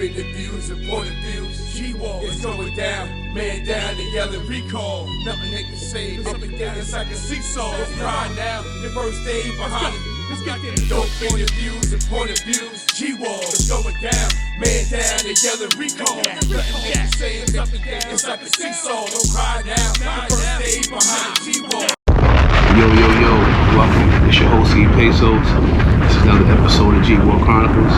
Open the views and point of views. G-Wall is going down. Man down, they yelling recall. Nothing they can say. Up and down, it's like a seesaw. Don't cry now. The first day behind it. Let's get there. Open the views and point of views. G-Wall is going down. Man down, they yelling recall. Nothing they can say. It's up and down, it's like a seesaw. Don't cry now. The first day behind it. G-Wall. Yo, welcome. It's your host E Pesos. This is another episode of G-War Chronicles,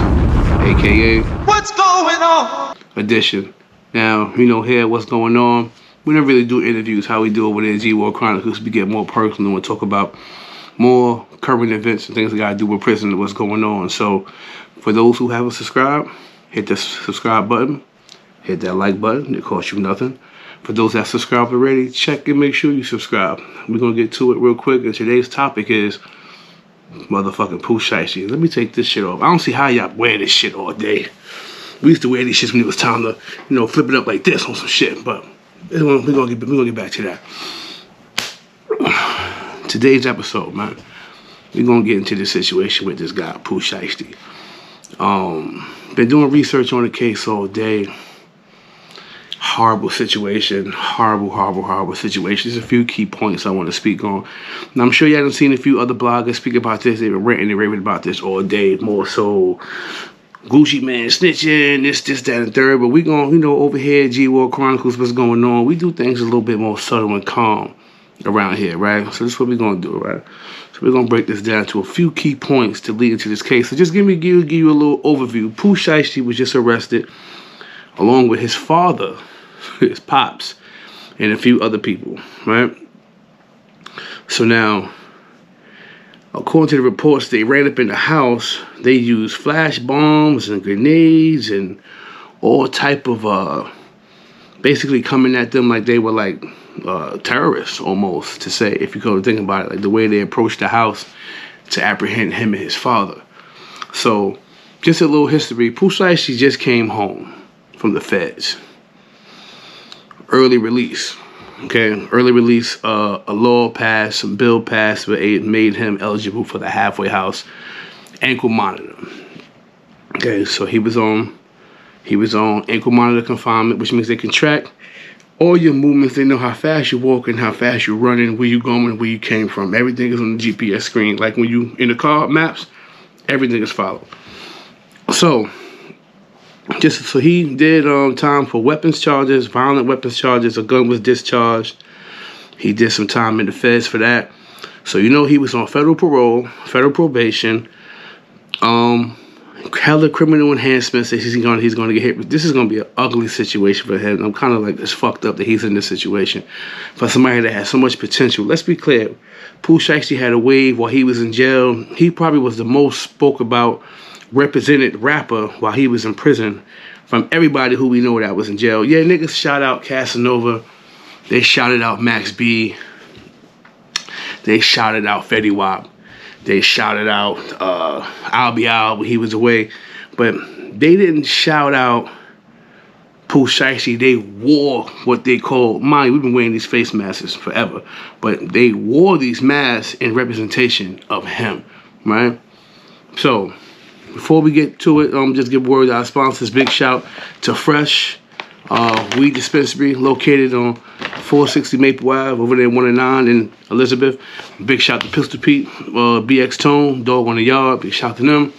aka What's going on? Edition. Now, here, what's going on? We don't really do interviews how we do over there at G-War Chronicles. We get more personal and talk about more current events and things that got to do with prison and what's going on. So, for those who haven't subscribed, hit the subscribe button, hit that like button. It costs you nothing. For those that subscribed already, check and make sure you subscribe. We're going to get to it real quick. And today's topic is motherfucking Pooh Shiesty. Let me take this shit off. I don't see how y'all wear this shit all day. We used to wear these shits when it was time to, flip it up like this on some shit. But we're gonna get back to that. Today's episode, man, we're going to get into this situation with this guy, Pooh Shiesty. Been doing research on the case all day. Horrible situation. Horrible situation. There's a few key points I want to speak on. Now, I'm sure you haven't seen a few other bloggers speak about this. They've been ranting and raving about this all day. More so, Gucci Man snitching, this, that, and third. But we going, over here at G-War Chronicles, what's going on. We do things a little bit more subtle and calm around here, right? So this is what we're going to do, right? So we're going to break this down to a few key points to lead into this case. So just give you a little overview. Pooh Shiesty was just arrested along with his father, his pops, and a few other people, right? So now, according to the reports, they ran up in the house. They used flash bombs and grenades and all type of, basically coming at them like they were like terrorists almost, to say, if you go to think about it, like the way they approached the house to apprehend him and his father. So, just a little history. Pooh Shiesty just came home from the feds. Early release, okay? Early release, a law passed, some bill passed, but it made him eligible for the halfway house ankle monitor. Okay, so he was on ankle monitor confinement, which means they can track all your movements. They know how fast you're walking, how fast you're running, where you're going, where you came from. Everything is on the GPS screen. Like when you in the car maps, everything is followed. So he did time for weapons charges, violent weapons charges. A gun was discharged. He did some time in the feds for that. So he was on federal parole, federal probation. Hella criminal enhancements that he's going to get hit with. This is going to be an ugly situation for him. I'm kind of like, it's fucked up that he's in this situation. For somebody that has so much potential. Let's be clear. Pooh Shiesty had a wave while he was in jail. He probably was the most spoke about represented rapper while he was in prison from everybody who we know that was in jail. Yeah, niggas shout out Casanova. They shouted out Max B. They shouted out Fetty Wap. They shouted out I'll Be Out when he was away. But they didn't shout out Pooh Shiesty. They wore what they call, we've been wearing these face masks forever, but they wore these masks in representation of him, right? So, before we get to it, just give word to our sponsors. Big shout to Fresh Weed Dispensary, located on 460 Maple Ave, over there 109 in Elizabeth. Big shout to Pistol Pete, BX Tone, Dog on the Yard. Big shout to them.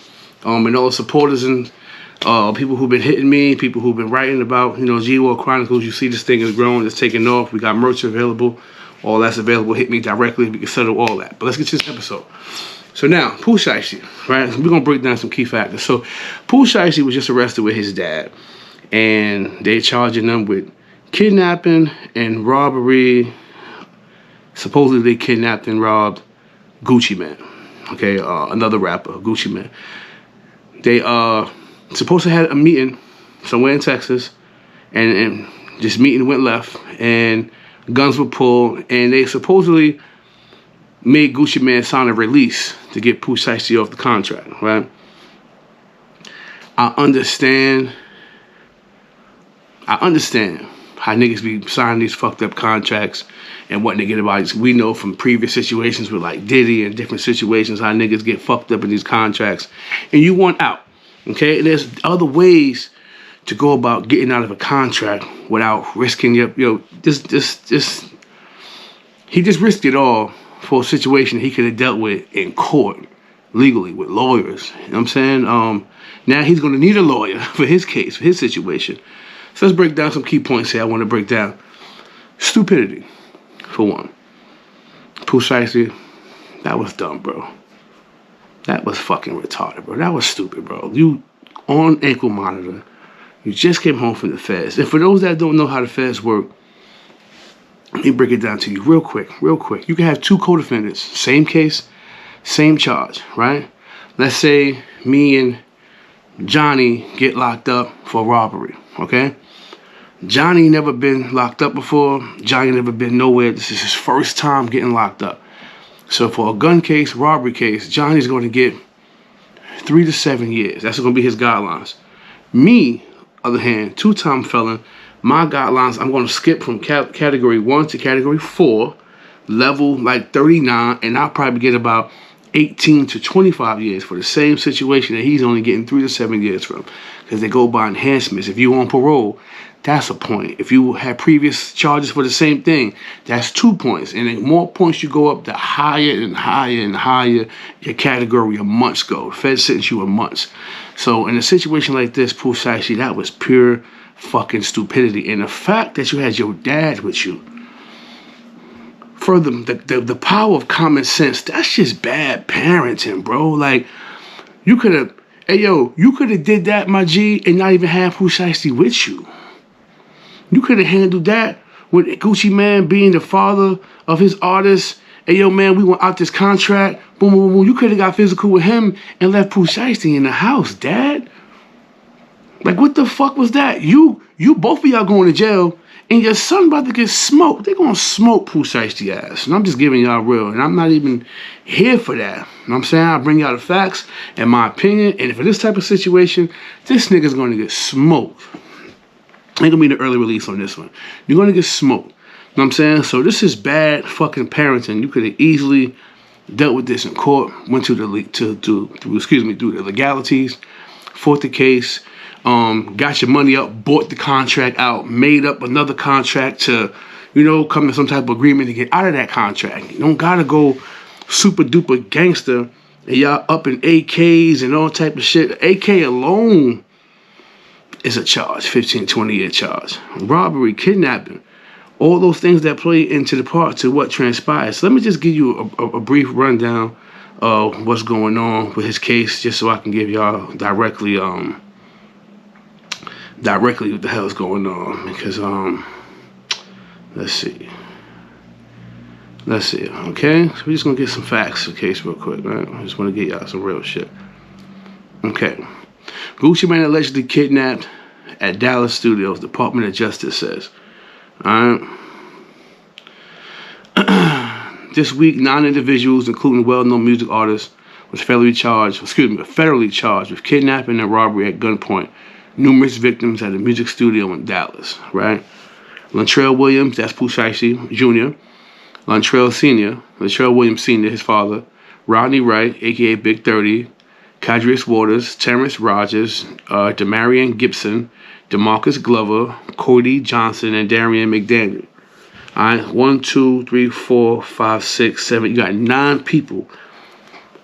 And all the supporters and people who've been hitting me, people who've been writing about, G-War Chronicles. You see this thing is growing, it's taking off. We got merch available. All that's available. Hit me directly. We can settle all that. But let's get to this episode. So now, Pooh Shiesty, right? We're going to break down some key factors. So, Pooh Shiesty was just arrested with his dad. And they're charging them with kidnapping and robbery. Supposedly they kidnapped and robbed Gucci Man. Okay, another rapper, Gucci Man. They supposed to have a meeting somewhere in Texas. And this meeting went left. And guns were pulled. And they supposedly made Gucci Man sign a release to get Pooh Shiesty off the contract, right? I understand how niggas be signing these fucked up contracts and what they get about it. We know from previous situations with like Diddy and different situations how niggas get fucked up in these contracts and you want out, okay? And there's other ways to go about getting out of a contract without risking he just risked it all for a situation he could have dealt with in court, legally, with lawyers. You know what I'm saying? Now he's going to need a lawyer for his case, for his situation. So let's break down some key points here I want to break down. Stupidity, for one. Pooh Shiesty, that was dumb, bro. That was fucking retarded, bro. That was stupid, bro. You on ankle monitor. You just came home from the feds. And for those that don't know how the feds work, let me break it down to you real quick. You can have two co-defendants, same case, same charge, right? Let's say me and Johnny get locked up for robbery, okay? Johnny never been locked up before. Johnny never been nowhere. This is his first time getting locked up. So for a gun case, robbery case, Johnny's going to get 3 to 7 years. That's going to be his guidelines. Me, other hand, two-time felon, my guidelines, I'm going to skip from category 1 to category 4, level like 39, and I'll probably get about 18 to 25 years for the same situation that he's only getting 3 to 7 years from, because they go by enhancements. If you on parole, that's a point. If you had previous charges for the same thing, that's 2 points. And the more points you go up, the higher and higher and higher your category of months go. The Fed sentence you a months. So in a situation like this, Pooh Shiesty, that was pure fucking stupidity. And the fact that you had your dad with you, further, the power of common sense, that's just bad parenting, bro. Like, you could have, you could have did that, my G, and not even have Pooh Shiesty with you. You could have handled that with Gucci Man being the father of his artist. Man, we want out this contract. Boom, boom, boom. You could have got physical with him and left Pooh Shiesty in the house, Dad. Like, what the fuck was that? You both of y'all going to jail, and your son about to get smoked. They're going to smoke Pooh Shiesty ass. And I'm just giving y'all real, and I'm not even here for that. You know what I'm saying? I bring y'all the facts and my opinion, and for this type of situation, this nigga's going to get smoked. Ain't gonna be the early release on this one. You're gonna get smoked. You know what I'm saying? So this is bad fucking parenting. You could have easily dealt with this in court, went through the legalities, fought the case, got your money up, bought the contract out, made up another contract to, come to some type of agreement to get out of that contract. You don't gotta go super duper gangster and y'all up in AKs and all type of shit. AK alone is a charge, 15, 20-year charge. Robbery, kidnapping, all those things that play into the part to what transpires. So let me just give you a brief rundown of what's going on with his case, just so I can give y'all directly what the hell's going on. Because let's see, okay? So we're just gonna get some facts of the case real quick, right? I just want to get y'all some real shit. Okay. Gucci Man allegedly kidnapped at Dallas studios, Department of Justice says. Alright. This week, 9 individuals, including well-known music artists, was federally charged with kidnapping and robbery at gunpoint. Numerous victims at a music studio in Dallas, right? Lantrell Williams, that's Pooh Shiesty Jr., Lantrell Williams Sr., his father, Rodney Wright, a.k.a. Big 30, Cadrius Waters, Terrence Rogers, Demarion Gibson, DeMarcus Glover, Cody Johnson, and Darian McDaniel. All right, 1, 2, 3, 4, 5, 6, 7. You got 9 people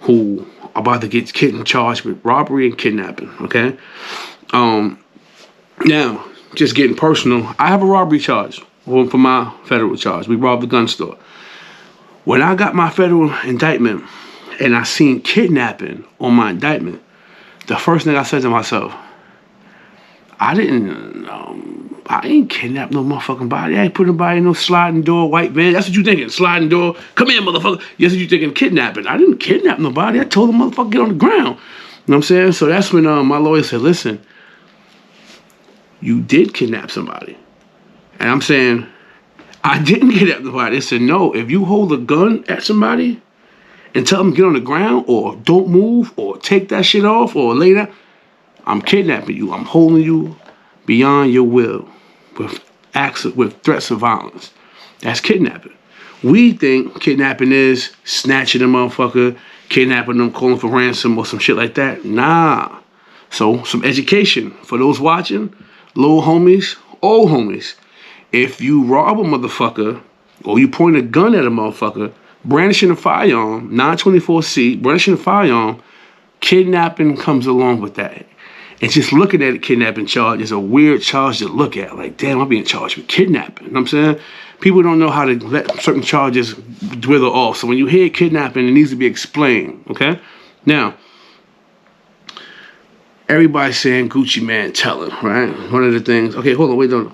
who are about to get charged with robbery and kidnapping. Okay. Now, just getting personal, I have a robbery charge for my federal charge. We robbed the gun store. When I got my federal indictment and I seen kidnapping on my indictment, the first thing I said to myself, I ain't kidnapped no motherfucking body. I ain't put nobody in no sliding door, white van. That's what you thinking, sliding door. Come here, motherfucker. Yes, what you thinking, kidnapping. I didn't kidnap nobody. I told the motherfucker get on the ground. You know what I'm saying? So that's when my lawyer said, listen, you did kidnap somebody. And I'm saying, I didn't kidnap nobody. They said, no, if you hold a gun at somebody and tell them get on the ground or don't move or take that shit off or lay down, I'm kidnapping you. I'm holding you beyond your will with threats of violence. That's kidnapping. We think kidnapping is snatching a motherfucker, kidnapping them, calling for ransom or some shit like that. Nah. So some education for those watching. little homies, old homies. If you rob a motherfucker or you point a gun at a motherfucker, brandishing a firearm, 924C, brandishing a firearm, kidnapping comes along with that. And just looking at a kidnapping charge is a weird charge to look at. Like, damn, I'm being charged with kidnapping. You know what I'm saying? People don't know how to let certain charges wither off. So when you hear kidnapping, it needs to be explained, okay? Now, everybody's saying Gucci Man tell him, right? One of the things, okay, hold on, wait, don't.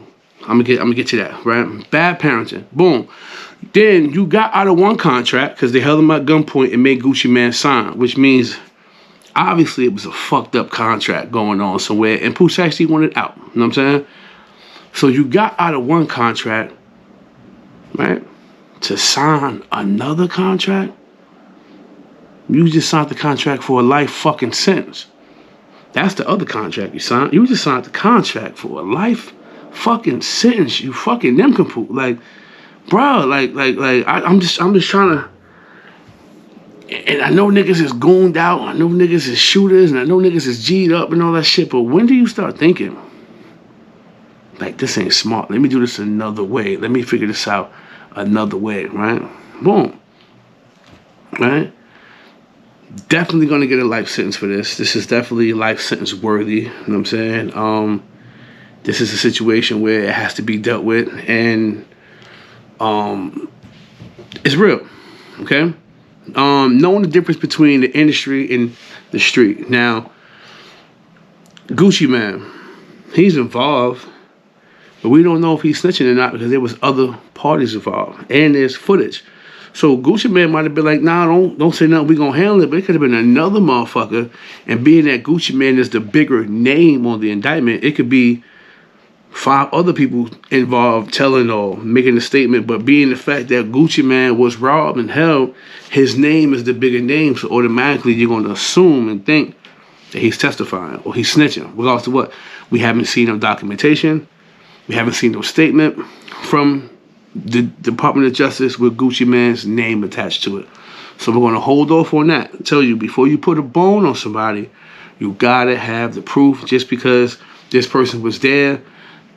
I'm gonna get to that, right? Bad parenting. Boom. Then you got out of one contract because they held him at gunpoint and made Gucci Man sign, which means obviously it was a fucked up contract going on somewhere, and Pooh Shiesty wanted out. You know what I'm saying? So you got out of one contract, right? To sign another contract? You just signed the contract for a life fucking sentence. That's the other contract you signed. You just signed the contract for a life fucking sentence. You fucking nincompoop. Like, bro, I'm just trying to. And I know niggas is gooned out. I know niggas is shooters, and I know niggas is G'd up and all that shit. But when do you start thinking, like, this ain't smart? Let me do this another way. Let me figure this out another way, right? Boom. Right? Definitely gonna get a life sentence for this. This is definitely life sentence worthy. You know what I'm saying? This is a situation where it has to be dealt with, and it's real. Okay? Knowing the difference between the industry and the street. Now, Gucci Man, he's involved, but we don't know if he's snitching or not because there was other parties involved, and there's footage. So Gucci Man might have been like, nah, don't say nothing, we gonna handle it, but it could have been another motherfucker, and being that Gucci Man is the bigger name on the indictment, it could be 5 other people involved telling or making a statement, but being the fact that Gucci Man was robbed and held, his name is the bigger name, so automatically you're going to assume and think that he's testifying or he's snitching. Regardless of what, we haven't seen no documentation, we haven't seen no statement from the Department of Justice with Gucci Man's name attached to it. So we're going to hold off on that. I tell you, before you put a bone on somebody, you gotta have the proof. Just because this person was there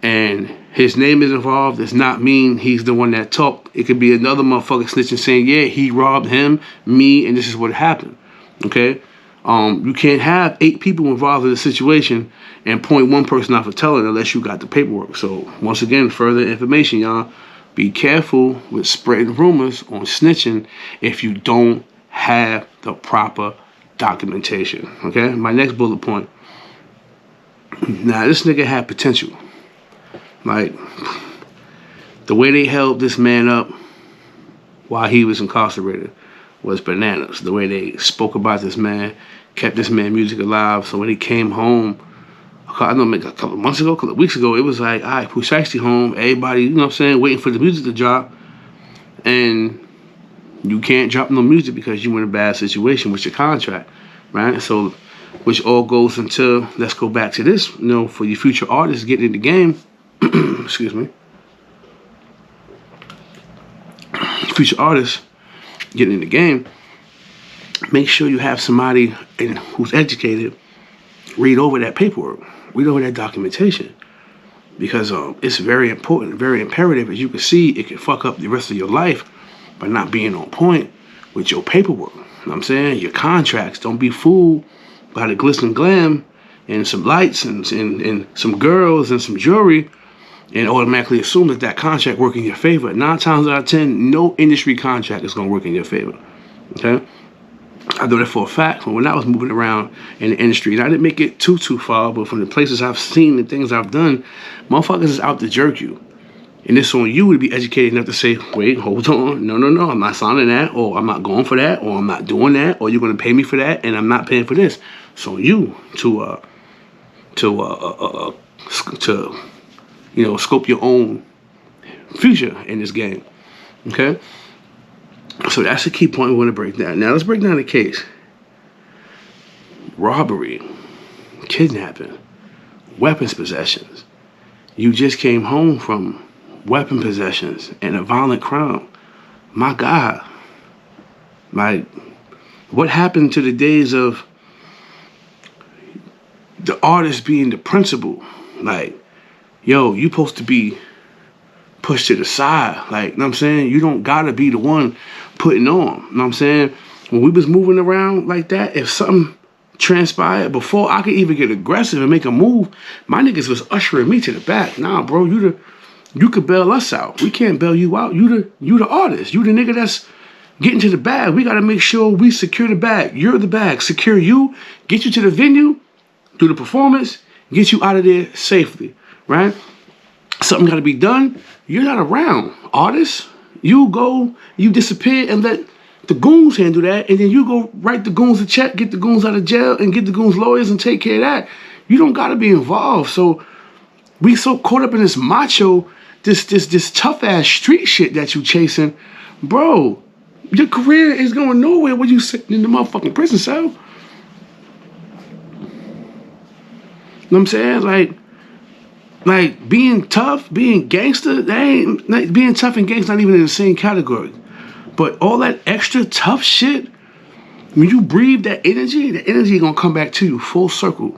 and his name is involved does not mean he's the one that talked. It could be another motherfucker snitching saying, yeah, he robbed him, me, and this is what happened. Okay? You can't have 8 people involved in the situation and point one person out for telling unless you got the paperwork. So once again, further information, y'all. Be careful with spreading rumors on snitching if you don't have the proper documentation. Okay? My next bullet point. Now, this nigga had potential. Like, the way they held this man up while he was incarcerated was bananas. The way they spoke about this man, kept this man music alive. So when he came home, I know a couple of months ago, a couple of weeks ago, it was like, all right, Pooh Shiesty home, everybody, you know what I'm saying, waiting for the music to drop. And you can't drop no music because you're in a bad situation with your contract, right? So, which all goes into, let's go back to this, you know, for your future artists getting in the game, excuse me, future artists getting in the game, make sure you have somebody who's educated read over that paperwork, read over that documentation, because it's very important, very imperative. As you can see, it can fuck up the rest of your life by not being on point with your paperwork. You know what I'm saying? Your contracts. Don't be fooled by the glitz and glam and some lights and some girls and some jewelry and automatically assume that that contract work in your favor. 9 times out of 10, no industry contract is going to work in your favor. Okay? I know that for a fact. When I was moving around in the industry, and I didn't make it too far, but from the places I've seen and things I've done, motherfuckers is out to jerk you. And it's on you to be educated enough to say, wait, hold on, no, I'm not signing that, or I'm not going for that, or I'm not doing that, or you're going to pay me for that, and I'm not paying for this. So you to you know, scope your own future in this game. Okay? So that's the key point we want to break down. Now let's break down the case. Robbery, kidnapping, weapons possessions. You just came home from weapon possessions and a violent crime. My God. Like, what happened to the days of the artist being the principal? Like, yo, you supposed to be pushed to the side. Like, you know what I'm saying? You don't gotta be the one putting on. You know what I'm saying? When we was moving around like that, if something transpired before I could even get aggressive and make a move, my niggas was ushering me to the back. Nah, bro, you could bail us out. We can't bail you out. You the artist. You the nigga that's getting to the bag. We gotta make sure we secure the bag. You're the bag. Secure you, get you to the venue, do the performance, get you out of there safely, right? Something gotta be done. You're not around, artist. You go, you disappear and let the goons handle that, and then you go write the goons a check, get the goons out of jail, and get the goons lawyers and take care of that. You don't gotta be involved. So we so caught up in this macho, this tough ass street shit that you chasing, bro. Your career is going nowhere when you sitting in the motherfucking prison cell. You know what I'm saying? Like being tough, being gangster, they ain't like being tough and gangster not even in the same category. But all that extra tough shit, when you breathe that energy gonna come back to you full circle.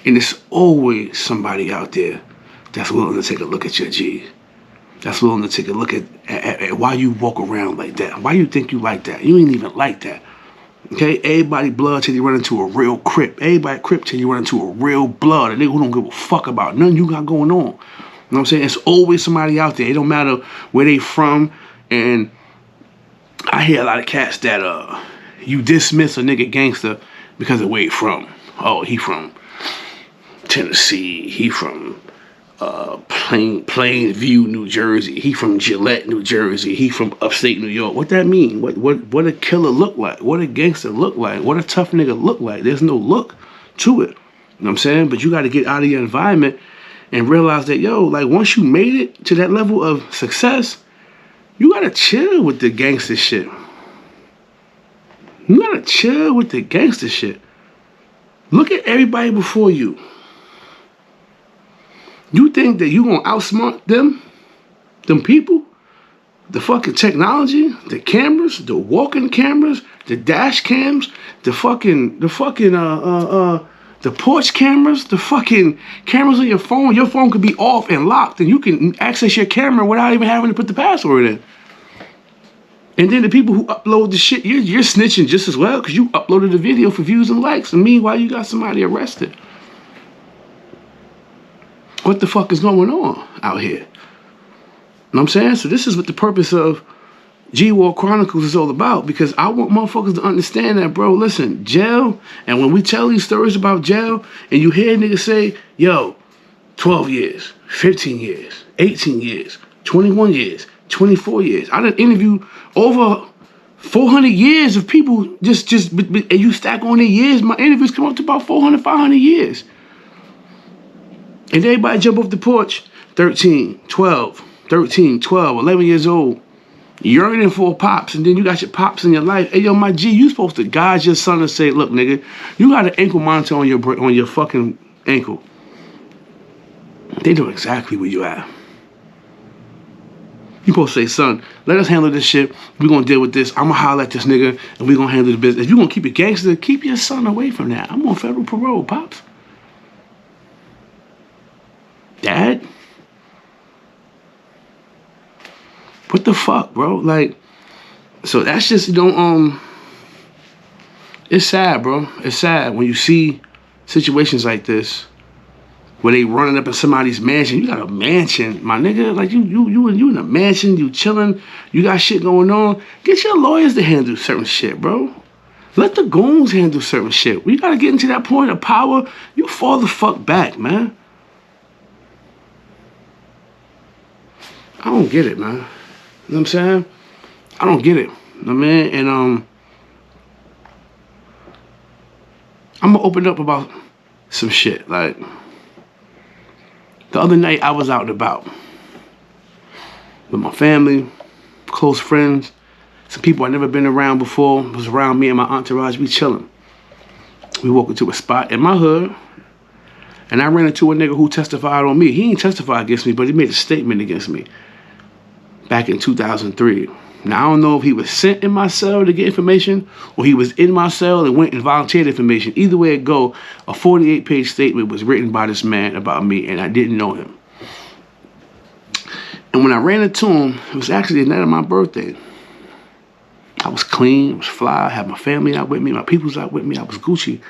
And there's always somebody out there that's willing to take a look at your G. That's willing to take a look at why you walk around like that. Why you think you like that? You ain't even like that. Okay? Everybody blood till you run into a real Crip. Everybody Crip till you run into a real blood. A nigga who don't give a fuck about nothing you got going on. You know what I'm saying? It's always somebody out there. It don't matter where they from. And I hear a lot of cats that you dismiss a nigga gangster because of where he from. Oh, he from Tennessee. He from Plainview, New Jersey. He from Gillette, New Jersey. He from upstate New York. What that mean? What a killer look like? What a gangster look like? What a tough nigga look like? There's no look to it. You know what I'm saying? But you got to get out of your environment and realize that, yo, like once you made it to that level of success, you got to chill with the gangster shit. You got to chill with the gangster shit. Look at everybody before you. You think that you gonna outsmart them people? The fucking technology, the cameras, the walking cameras, the dash cams, the porch cameras, the fucking cameras on your phone. Your phone could be off and locked, and you can access your camera without even having to put the password in. And then the people who upload the shit, you're snitching just as well because you uploaded the video for views and likes, and meanwhile you got somebody arrested. What the fuck is going on out here? You know what I'm saying? So this is what the purpose of G-War Chronicles is all about, because I want motherfuckers to understand that, bro, listen, jail, and when we tell these stories about jail, and you hear niggas say, yo, 12 years, 15 years, 18 years, 21 years, 24 years. I done interviewed over 400 years of people, and you stack on their years, my interviews come up to about 400, 500 years. And everybody jump off the porch, 13, 12, 13, 12, 11 years old, yearning for pops, and then you got your pops in your life. Hey, yo, my G, you supposed to guide your son and say, look, nigga, you got an ankle monitor on your fucking ankle. They know exactly where you at. You supposed to say, son, let us handle this shit. We're going to deal with this. I'm going to holler at this nigga, and we're going to handle the business. If you're going to keep it gangster, keep your son away from that. I'm on federal parole, pops. Dad? What the fuck, bro? Like, so that's just, it's sad, bro. It's sad when you see situations like this where they running up in somebody's mansion. You got a mansion, my nigga. Like, you in a mansion, you chilling, you got shit going on. Get your lawyers to handle certain shit, bro. Let the goons handle certain shit. We gotta get into that point of power. You fall the fuck back, man. I don't get it, man. You know what I'm saying? I don't get it. You know what I mean? And I'm gonna open up about some shit. Like, the other night I was out and about with my family, close friends, some people I'd never been around before, was around me and my entourage. We chilling. We walk into a spot in my hood, and I ran into a nigga who testified on me. He ain't testified against me, but he made a statement against me back in 2003. Now, I don't know if he was sent in my cell to get information or he was in my cell and went and volunteered information. Either way it go, a 48-page statement was written by this man about me, and I didn't know him. And when I ran into him, it was actually the night of my birthday. I was clean, I was fly, I had my family out with me, my people's out with me, I was Gucci.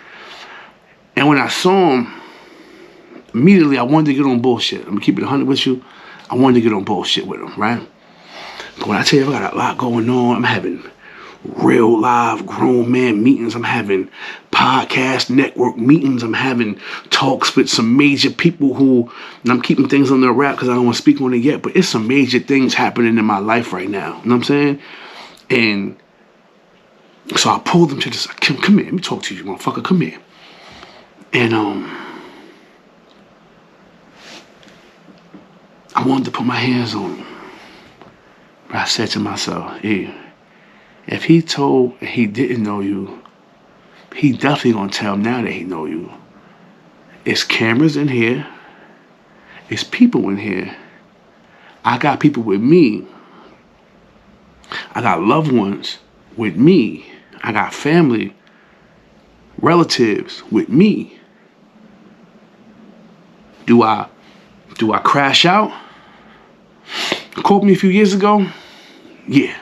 And when I saw him, immediately I wanted to get on bullshit. I'm gonna keep it 100 with you. I wanted to get on bullshit with him, right? But when I tell you I got a lot going on, I'm having real live grown man meetings. I'm having podcast network meetings. I'm having talks with some major people and I'm keeping things on the wrap because I don't want to speak on it yet, but it's some major things happening in my life right now. You know what I'm saying? And so I pulled him to this, come here, let me talk to you, motherfucker, come here. And I wanted to put my hands on him. But I said to myself, hey, if he told and he didn't know you, he definitely gonna tell now that he know you. It's cameras in here. It's people in here. I got people with me. I got loved ones with me. I got family, relatives with me. Do I crash out? Called me a few years ago? Yeah.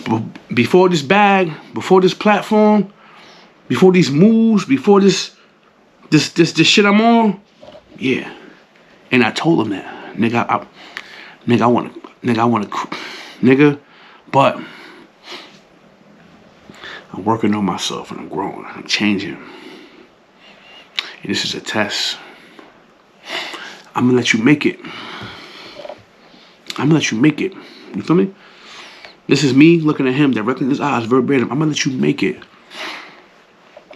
But before this bag, before this platform, before these moves, before this shit I'm on, yeah. And I told him that, nigga, but I'm working on myself and I'm growing, I'm changing. And this is a test. I'm gonna let you make it. You feel me? This is me looking at him directly in his eyes, verbatim. I'm gonna let you make it.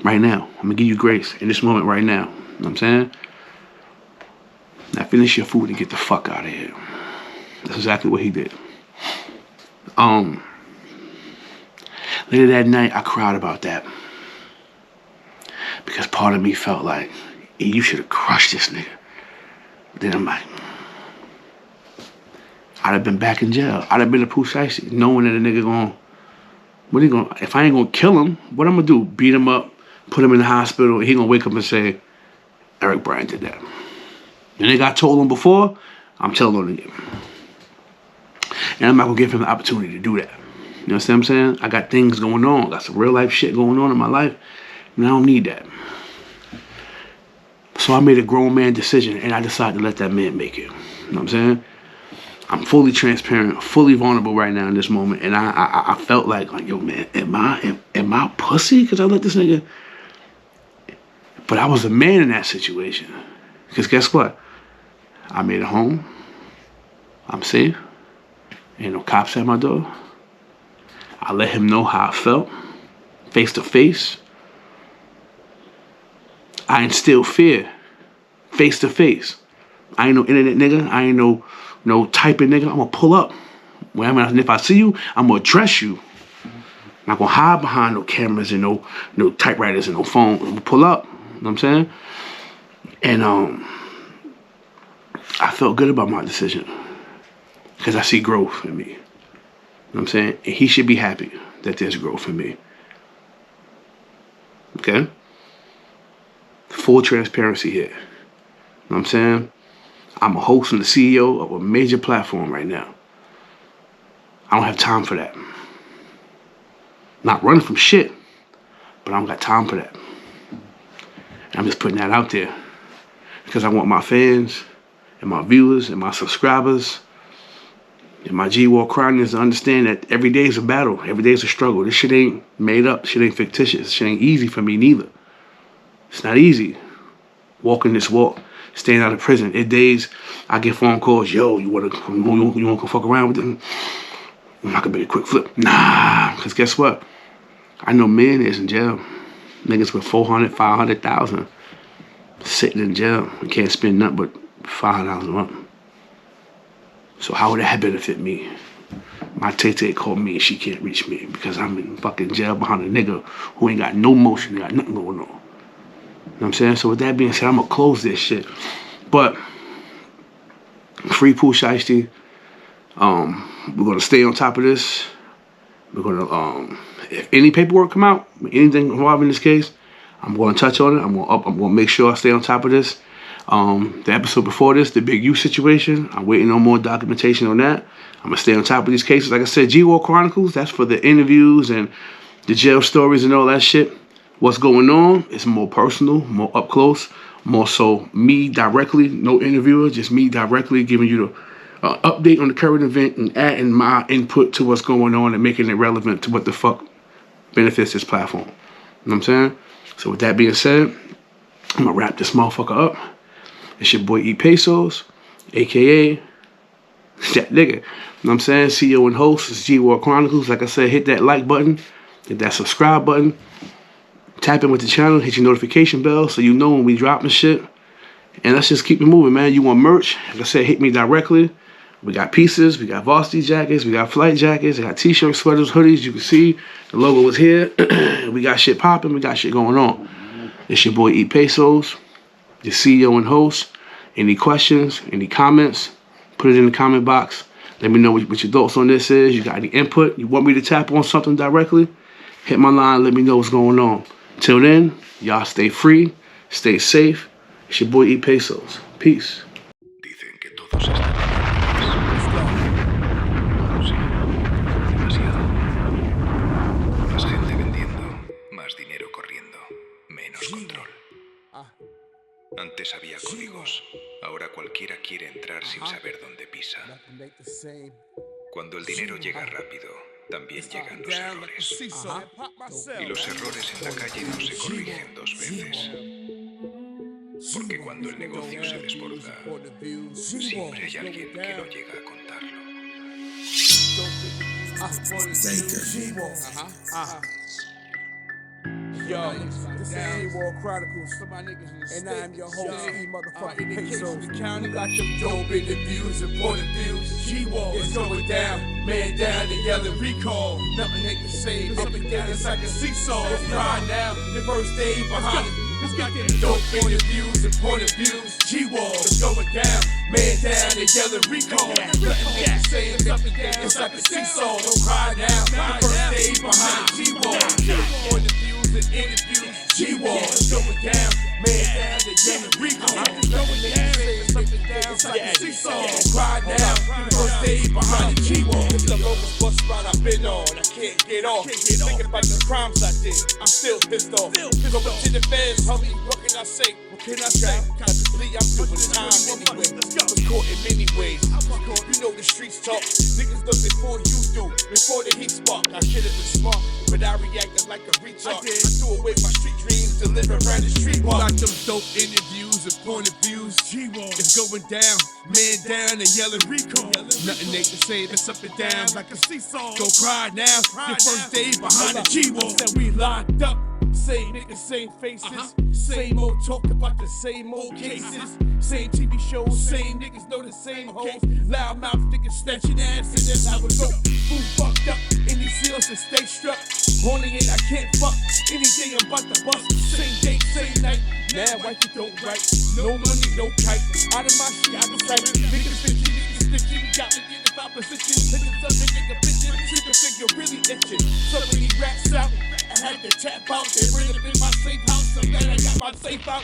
Right now. I'm gonna give you grace in this moment right now. You know what I'm saying? Now finish your food and get the fuck out of here. That's exactly what he did. Later that night, I cried about that. Because part of me felt like, hey, you should have crushed this nigga. But then I'm like, I'd have been back in jail. I'd have been a Pooh Shiesty, knowing that a nigga if I ain't gonna kill him, what I'm gonna do? Beat him up, put him in the hospital, and he gonna wake up and say, Eric Bryant did that. The nigga I told him before, I'm telling him again. And I'm not gonna give him the opportunity to do that. You know what I'm saying? I got things going on. Got some real life shit going on in my life. And I don't need that. So I made a grown man decision and I decided to let that man make it. You know what I'm saying? I'm fully transparent, fully vulnerable right now in this moment. And I felt like, yo, man, am I pussy? Because I let this nigga. But I was a man in that situation. Because guess what? I made it home. I'm safe. Ain't no cops at my door. I let him know how I felt, face to face. I instill fear, face to face. I ain't no internet nigga. I ain't no typing nigga. I'm gonna pull up. And if I see you, I'm gonna address you. I'm not gonna hide behind no cameras and no typewriters and no phone. I'm gonna pull up. You know what I'm saying? And I felt good about my decision because I see growth in me. You know what I'm saying? And he should be happy that there's growth in me. Okay? Full transparency here. You know what I'm saying? I'm a host and the CEO of a major platform right now. I don't have time for that. Not running from shit, but I don't got time for that. And I'm just putting that out there because I want my fans and my viewers and my subscribers and my G-Wall Chronians to understand that every day is a battle. Every day is a struggle. This shit ain't made up. This shit ain't fictitious. This shit ain't easy for me neither. It's not easy. Walking this walk, staying out of prison. It days I get phone calls, yo, you wanna go fuck around with them? I could make a quick flip. Nah, because guess what? I know millionaires in jail. Niggas with 400, 500,000 sitting in jail and can't spend nothing but $500 a month. So how would that benefit me? My Tay called me and she can't reach me because I'm in fucking jail behind a nigga who ain't got no motion, got nothing going on. You know what I'm saying? So with that being said, I'm gonna close this shit. But free Pooh Shiesty. We're gonna stay on top of this. We're gonna if any paperwork come out, anything involving this case, I'm gonna touch on it. I'm gonna make sure I stay on top of this. The episode before this, the Big U situation, I'm waiting on more documentation on that. I'm going to stay on top of these cases. Like I said, G-War Chronicles, that's for the interviews and the jail stories and all that shit. What's going on is more personal, more up close, more so me directly, no interviewer, just me directly giving you the update on the current event and adding my input to what's going on and making it relevant to what the fuck benefits this platform. You know what I'm saying? So with that being said, I'm going to wrap this motherfucker up. It's your boy E Pesos, a.k.a. that nigga. You know what I'm saying? CEO and host is G-War Chronicles. Like I said, hit that like button, hit that subscribe button, tap in with the channel, hit your notification bell so you know when we dropping shit. And let's just keep it moving, man. You want merch? Like I said, hit me directly. We got pieces, we got varsity jackets, we got flight jackets, we got t-shirts, sweaters, hoodies. You can see the logo is here. We got shit popping, we got shit going on. It's your boy E Pesos, the CEO and host. Any questions, any comments, put it in the comment box. Let me know what your thoughts on this is. You got any input? You want me to tap on something directly? Hit my line, let me know what's going on. Till then, y'all stay free, stay safe. It's your boy E Pesos. Peace. Dicen que todos están sí, demasiado. Más gente vendiendo, más dinero corriendo, menos control. Antes había códigos, ahora cualquiera quiere entrar sin saber dónde pisa. Cuando el dinero llega rápido, también llegan los errores. Y los errores en la calle no se corrigen dos veces. Porque cuando el negocio se desborda, siempre hay alguien que no llega a contarlo. Yo, this is G-War Chronicles, and I'm your host, E motherfucking Pesos. We got them dope interviews and point of views. G-War is going down, man down, they yelling recall. Nothing they can say, up and down, it's like a seesaw. It's pride now, the first day behind it. Let's get them dope interviews and point of views. G-War is going down, man down, they yelling recall. Nothing they can say, it's up and down, it's like a seesaw. Don't cry now, the first day behind it. G-War, point of views and interviews. G-War is going down, man down, they yelling recall. Nothing they can say, it's up and down, it's like a seesaw. Don't cry now, the first day behind it. G-War, it's the lowest bus ride I've been on. I can't get off. Thinking about the crimes I did, I'm still pissed off. Go up to the feds, homie, what can I say? What can I say? Constantly, I'm doing time anyway. I was caught in many ways. You know the streets talk. Niggas look before you do, before the heat spark. I should have been smart, but I reacted like a retard. I threw away my street dreams to live around the street walk. Like them dope interviews and point of views. G-War is going down, man down and yelling recall. Nothing they can say, it's up and down like a seesaw. Go cry now, your first day behind the G-War. Said we locked up. Same niggas, same faces, same old talk about the same old cases, same TV shows, same niggas know the same hoes, loud mouth niggas snatching ass and that's how it go. Who fucked up in these seals and stay struck, morning it I can't fuck, any day I'm about to bust, same day, same night, now I don't write, no money, no kite, out of my shit, out of sight, niggas bitchy, niggas stitchy, we got me in the top position, niggas up, nigga bitchin', trigger finger really itching, so many rats out, I had to tap out, they bring up in my safe house, I'm glad I got my safe out.